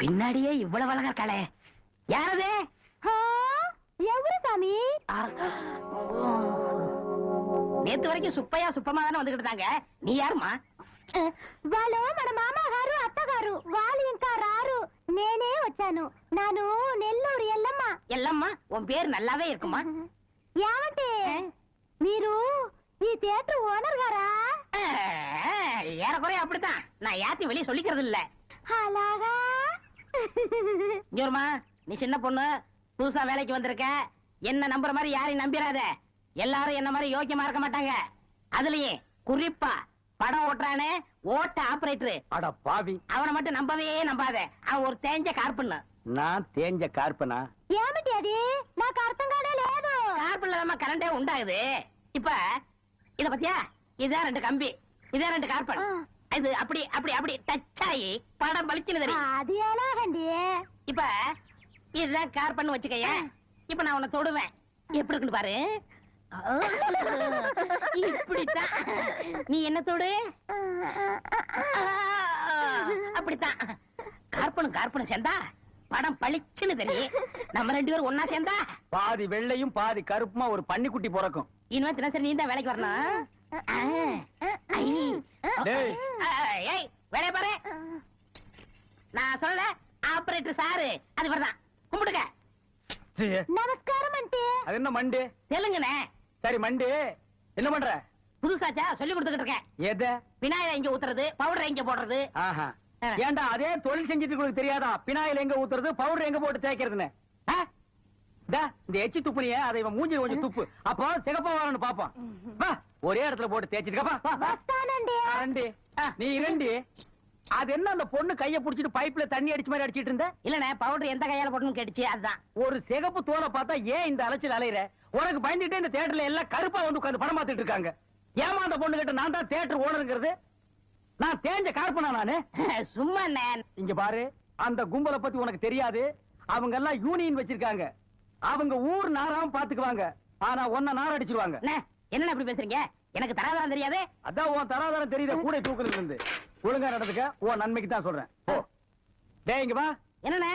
பின்னாடியே இவ்வளவு அழகா இருக்காளே, யாரது? எவரு சாமி? நேத்து வரைக்கும் சுப்பையா சுப்பமா தானே வந்துகிட்டு இருந்தாங்க, நீ யாருமா? వాళ్ళు మన మామగారు అత్తగారు వాళ్ళు ఇంకా రారు, నేనే వచ్చాను. నాను నెల్లూరు ఎల్లమ్మ. ఎల్లమ్మ, உன் பேர் நல்லாவே இருக்குமா? ఏమంటే మీరు ఈ தியேட்டர் ஓனர் గారా? ஏறக்குறைய அப்படித்தான், நான் யாத்தையும் வெளியே சொல்லிக்கிறது இல்ல. అలాగా? ஜோர்மா, நீ சின்ன பொண்ணு, புதுசா வேலைக்கு வந்திருக்க, என்ன நம்புற மாதிரி யாரையும் நம்பிராத. எல்லாரும் என்ன மாதிரி யோக்கியமா இருக்க மாட்டாங்க. அதுலயே குறிப்பா படம் ஓட்டுறானே ஓட்ட ஆபரேட்டர், அட பாவி, அவனை மட்டும் நம்பவே நம்பாத. அவன் ஒரு தேஞ்ச கார்பன். நான் தேஞ்ச கார்பனா? ఏమిటి అది? నాకు అర్థం కానే లేదు. கார்பன்ல நம்ம கரண்டே உண்டாகுது. இப்ப இத பத்தியா, இதான் 2 கம்பி, இதான் 2 கார்பன். இது அப்படி அப்படி அப்படி டச் ஆகி படம் பளிச்சுன்னு தெரியும். అది ఎలాగండి? இப்ப இதுதான் கார்பன் வச்சுக்கைய. இப்ப நான் உன்னை தொடுவேன், எப்படி இருக்குன்னு பாரு. இப்படித்தான் நீ என்ன தொடு, அப்படித்தான். கார்பனும் கார்பனும் சேர்ந்தா படம் பளிச்சுன்னு தெரியும். நம்ம 2 பேரும் ஒன்னா சேர்ந்தா பாதி வெள்ளையும் பாதி கருப்புமா ஒரு பன்னிக்குட்டி பிறக்கும். இனிமே தினசரி நீ தான் வேலைக்கு வரணும். வேலைய பாரு, நான் சொல்லல. ஆபரேட்டர் சாரு அது வரதான், கும்பிடுங்க. நமஸ்காரம் ஆண்டி. அது என்ன மண்டு? தெலுங்குனே. சரி மண்டு, என்ன பண்ற? புதுசாச்சா சொல்லி கொடுத்துக்கிட்டு இருக்கேன். எத? விநாயகர் எங்க ஊத்துறது, பவுடர் எங்க போடுறது. ஆஹா, ஏண்டா அதே தொழில் செஞ்சுட்டு உங்களுக்கு தெரியாதா? பினாயில் எங்க ஊத்துறது, பவுடர் எங்க போட்டு தேய்க்கிறதுன்னு? இந்த எச்சி துப்புனிய அதை இவன் மூஞ்சி கொஞ்சம் துப்பு, அப்போ சிகப்பா வரணும் பாப்பான். வா, ஒரே இடத்துல போட்டு தேய்ச்சிட்டு நீ இரண்டு. அது என்ன அந்த பொண்ணு கைய புடிச்சிட்டு பைப்ல தண்ணி அடிச்ச மாதிரி அடிச்சிட்டு இருந்த? இல்லனே, பவுடர் எந்த கையால போடணும்னு கேட்டுச்சு, அதுதான். ஒரு சிகப்பு தோலை பார்த்தா ஏன் இந்த அலைச்சல் அலையிற? உனக்கு பயந்துட்டே இந்த தியேட்டர்ல எல்லாம் கருப்பா வந்து உட்கார்ந்து படம் பார்த்துட்டு இருக்காங்க. ஏமா அந்த பொண்ணு கிட்ட நான் தான் தியேட்டர் ஓனருங்கிறது? நான் தேஞ்ச கார்பனா நானு? சும்மா இங்க பாரு, அந்த கும்பலை பத்தி உனக்கு தெரியாது. அவங்க எல்லாம் யூனியன் வச்சிருக்காங்க. அவங்க ஊர் நாராம பாத்துக்குவாங்க, ஆனா ஒன்ன நார அடிச்சிருவாங்க. என்ன அப்படி பேசுறீங்க? எனக்கு தராதரம் தெரியாது. அதான் உன் தராதரம் தெரியுத கூட தூக்குறதுல இருந்து. ஒழுங்கா நடந்துக்க, உன் நன்மைக்கு தான் சொல்றேன். ஓ டேய், இங்க வா. என்னண்ணே?